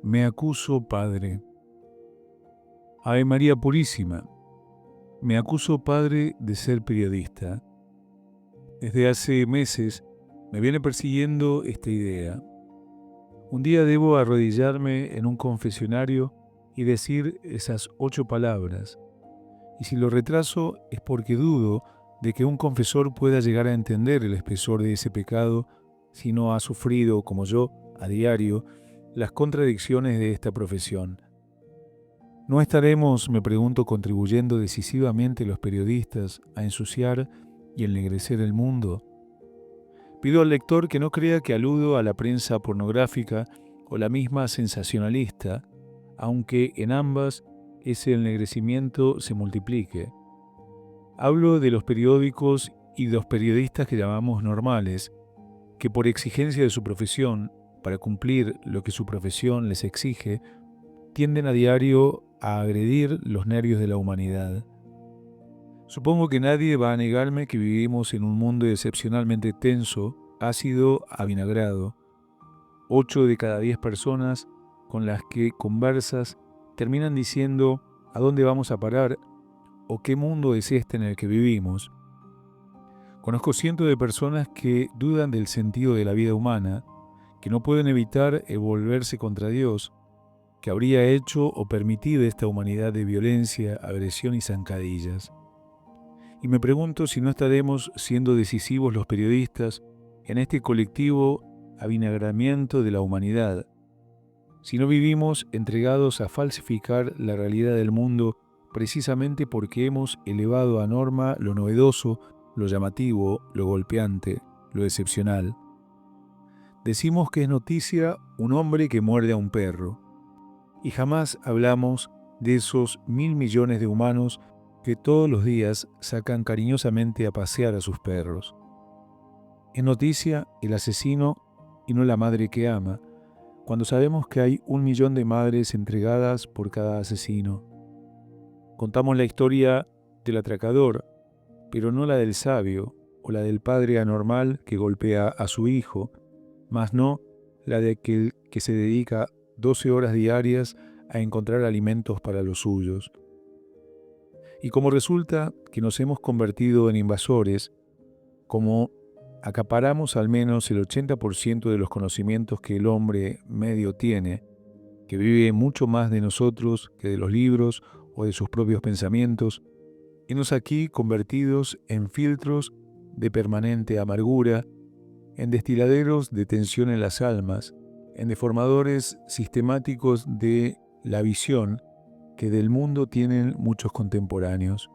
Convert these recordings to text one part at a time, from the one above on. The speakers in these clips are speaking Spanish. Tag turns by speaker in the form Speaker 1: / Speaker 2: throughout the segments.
Speaker 1: Me acuso, Padre. Ave María Purísima. Me acuso, Padre, de ser periodista. Desde hace meses me viene persiguiendo esta idea. Un día debo arrodillarme en un confesionario y decir esas 8 palabras. Y si lo retraso es porque dudo de que un confesor pueda llegar a entender el espesor de ese pecado si no ha sufrido, como yo, a diario, las contradicciones de esta profesión. ¿No estaremos, me pregunto, contribuyendo decisivamente los periodistas a ensuciar y ennegrecer el mundo? Pido al lector que no crea que aludo a la prensa pornográfica o la misma sensacionalista, aunque en ambas ese ennegrecimiento se multiplique. Hablo de los periódicos y de los periodistas que llamamos normales, que por exigencia de su profesión, para cumplir lo que su profesión les exige, tienden a diario a agredir los nervios de la humanidad. Supongo que nadie va a negarme que vivimos en un mundo excepcionalmente tenso, ácido, avinagrado. 8 de cada 10 personas con las que conversas terminan diciendo ¿a dónde vamos a parar? ¿O qué mundo es este en el que vivimos? Conozco cientos de personas que dudan del sentido de la vida humana, que no pueden evitar volverse contra Dios, que habría hecho o permitido esta humanidad de violencia, agresión y zancadillas. Y me pregunto si no estaremos siendo decisivos los periodistas en este colectivo avinagramiento de la humanidad, si no vivimos entregados a falsificar la realidad del mundo precisamente porque hemos elevado a norma lo novedoso, lo llamativo, lo golpeante, lo excepcional. Decimos que es noticia un hombre que muerde a un perro, y jamás hablamos de esos 1.000 millones de humanos que todos los días sacan cariñosamente a pasear a sus perros. Es noticia el asesino y no la madre que ama, cuando sabemos que hay 1 millón de madres entregadas por cada asesino. Contamos la historia del atracador, pero no la del sabio o la del padre anormal que golpea a su hijo, mas no la de aquel que se dedica 12 horas diarias a encontrar alimentos para los suyos. Y como resulta que nos hemos convertido en invasores, como acaparamos al menos el 80% de los conocimientos que el hombre medio tiene, que vive mucho más de nosotros que de los libros o de sus propios pensamientos, henos aquí convertidos en filtros de permanente amargura, en destiladeros de tensión en las almas, en deformadores sistemáticos de la visión que del mundo tienen muchos contemporáneos.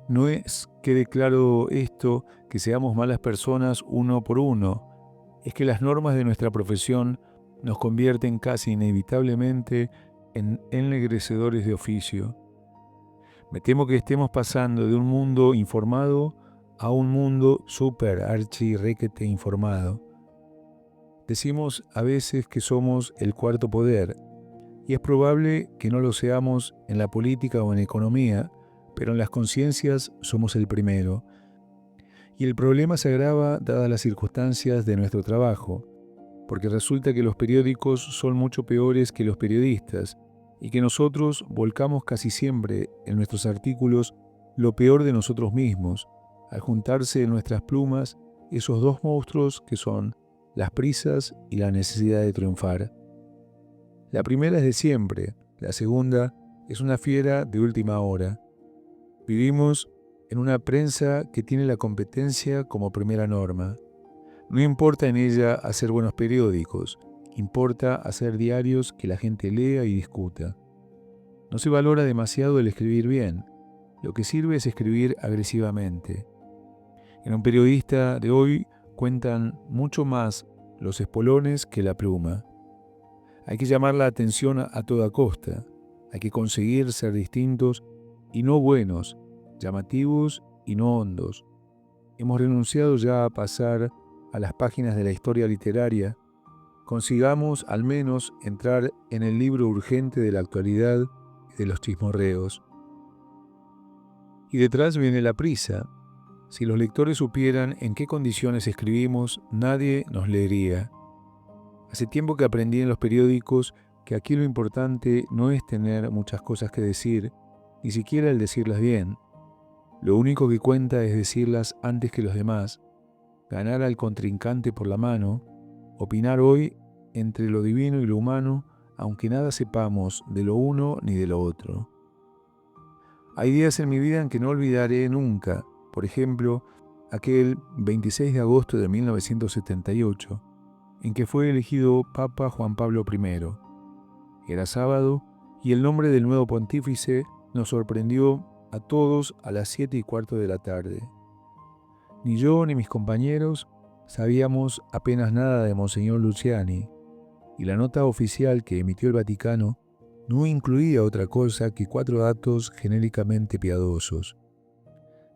Speaker 1: No es, quede claro esto, que seamos malas personas uno por uno, es que las normas de nuestra profesión nos convierten casi inevitablemente en ennegrecedores de oficio. Me temo que estemos pasando de un mundo informado a un mundo súper archi requete informado. Decimos a veces que somos el cuarto poder, y es probable que no lo seamos en la política o en economía, pero en las conciencias somos el primero. Y el problema se agrava dadas las circunstancias de nuestro trabajo, porque resulta que los periódicos son mucho peores que los periodistas, y que nosotros volcamos casi siempre en nuestros artículos lo peor de nosotros mismos, al juntarse en nuestras plumas esos dos monstruos que son las prisas y la necesidad de triunfar. La primera es de siempre, la segunda es una fiera de última hora. Vivimos en una prensa que tiene la competencia como primera norma. No importa en ella hacer buenos periódicos, importa hacer diarios que la gente lea y discuta. No se valora demasiado el escribir bien, lo que sirve es escribir agresivamente. En un periodista de hoy cuentan mucho más los espolones que la pluma. Hay que llamar la atención a toda costa, hay que conseguir ser distintos y no buenos, llamativos y no hondos. Hemos renunciado ya a pasar a las páginas de la historia literaria. Consigamos al menos entrar en el libro urgente de la actualidad y de los chismorreos. Y detrás viene la prisa. Si los lectores supieran en qué condiciones escribimos, nadie nos leería. Hace tiempo que aprendí en los periódicos que aquí lo importante no es tener muchas cosas que decir, ni siquiera el decirlas bien. Lo único que cuenta es decirlas antes que los demás, ganar al contrincante por la mano, opinar hoy entre lo divino y lo humano, aunque nada sepamos de lo uno ni de lo otro. Hay días en mi vida en que no olvidaré nunca, por ejemplo, aquel 26 de agosto de 1978, en que fue elegido Papa Juan Pablo I. Era sábado y el nombre del nuevo pontífice nos sorprendió a todos a las 7:15 de la tarde. Ni yo ni mis compañeros sabíamos apenas nada de Monseñor Luciani, y la nota oficial que emitió el Vaticano no incluía otra cosa que 4 datos genéricamente piadosos.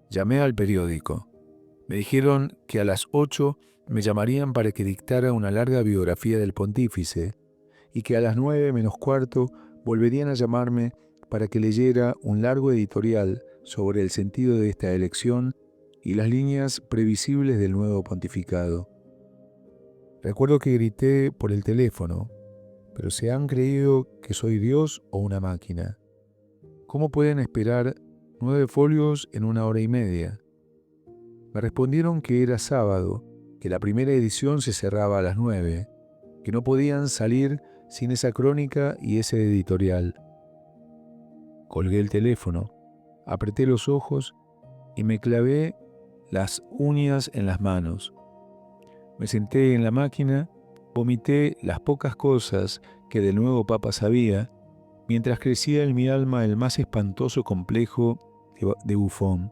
Speaker 1: Llamé al periódico. Me dijeron que a las 8 me llamarían para que dictara una larga biografía del pontífice y que a las 9:15 volverían a llamarme para que leyera un largo editorial sobre el sentido de esta elección y las líneas previsibles del nuevo pontificado. Recuerdo que grité por el teléfono, pero ¿se han creído que soy Dios o una máquina? ¿Cómo pueden esperar 9 folios en 1 hora y media? Me respondieron que era sábado, que la primera edición se cerraba a las 9, que no podían salir sin esa crónica y ese editorial. Colgué el teléfono, apreté los ojos y me clavé las uñas en las manos. Me senté en la máquina, vomité las pocas cosas que del nuevo Papa sabía, mientras crecía en mi alma el más espantoso complejo de bufón.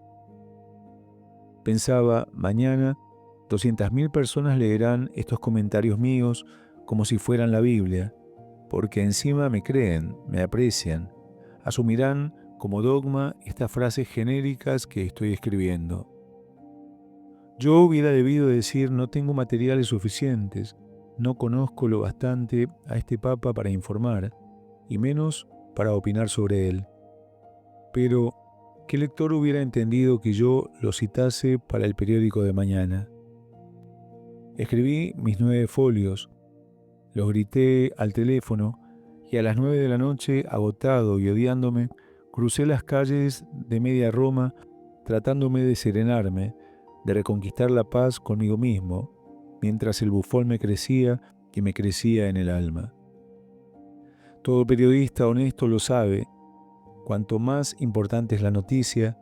Speaker 1: Pensaba, mañana 200.000 personas leerán estos comentarios míos como si fueran la Biblia, porque encima me creen, me aprecian, asumirán como dogma estas frases genéricas que estoy escribiendo. Yo hubiera debido decir: no tengo materiales suficientes, no conozco lo bastante a este Papa para informar, y menos para opinar sobre él. Pero, ¿qué lector hubiera entendido que yo lo citase para el periódico de mañana? Escribí mis 9 folios, los grité al teléfono y a las 9 de la noche, agotado y odiándome, crucé las calles de media Roma tratándome de serenarme, de reconquistar la paz conmigo mismo, mientras el bufón me crecía y me crecía en el alma. Todo periodista honesto lo sabe. Cuanto más importante es la noticia,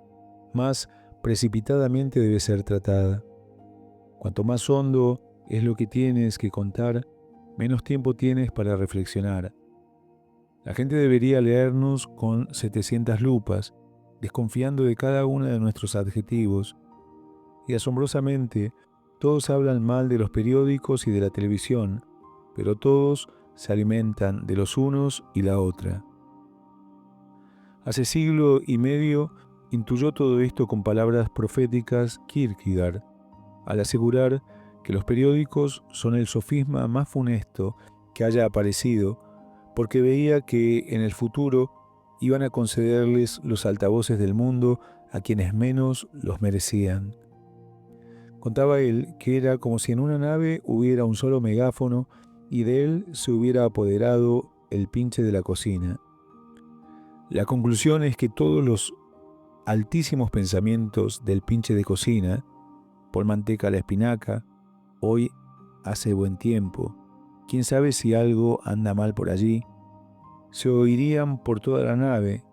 Speaker 1: más precipitadamente debe ser tratada. Cuanto más hondo es lo que tienes que contar, menos tiempo tienes para reflexionar. La gente debería leernos con 700 lupas, desconfiando de cada uno de nuestros adjetivos, y asombrosamente todos hablan mal de los periódicos y de la televisión, pero todos se alimentan de los unos y la otra. Hace siglo y medio intuyó todo esto con palabras proféticas Kierkegaard, al asegurar que los periódicos son el sofisma más funesto que haya aparecido, porque veía que en el futuro iban a concederles los altavoces del mundo a quienes menos los merecían. Contaba él que era como si en una nave hubiera un solo megáfono y de él se hubiera apoderado el pinche de la cocina. La conclusión es que todos los altísimos pensamientos del pinche de cocina, pon manteca a la espinaca, hoy hace buen tiempo, quién sabe si algo anda mal por allí, se oirían por toda la nave,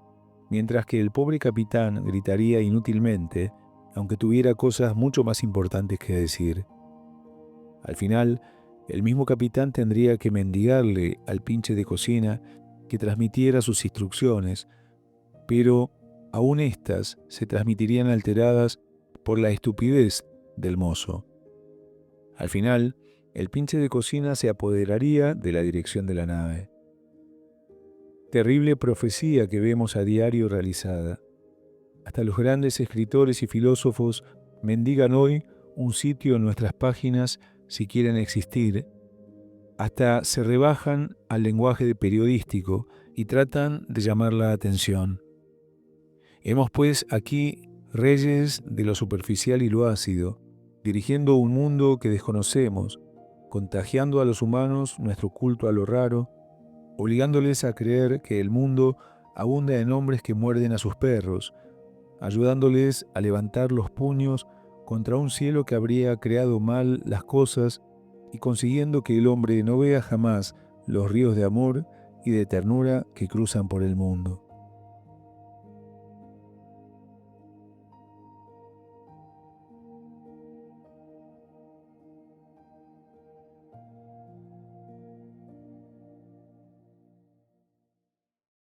Speaker 1: mientras que el pobre capitán gritaría inútilmente, aunque tuviera cosas mucho más importantes que decir. Al final, el mismo capitán tendría que mendigarle al pinche de cocina que transmitiera sus instrucciones, pero aún éstas se transmitirían alteradas por la estupidez del mozo. Al final, el pinche de cocina se apoderaría de la dirección de la nave. Terrible profecía que vemos a diario realizada. Hasta los grandes escritores y filósofos mendigan hoy un sitio en nuestras páginas si quieren existir. Hasta se rebajan al lenguaje periodístico y tratan de llamar la atención. Hemos pues aquí reyes de lo superficial y lo ácido, dirigiendo un mundo que desconocemos, contagiando a los humanos nuestro culto a lo raro, obligándoles a creer que el mundo abunda en hombres que muerden a sus perros, ayudándoles a levantar los puños contra un cielo que habría creado mal las cosas y consiguiendo que el hombre no vea jamás los ríos de amor y de ternura que cruzan por el mundo.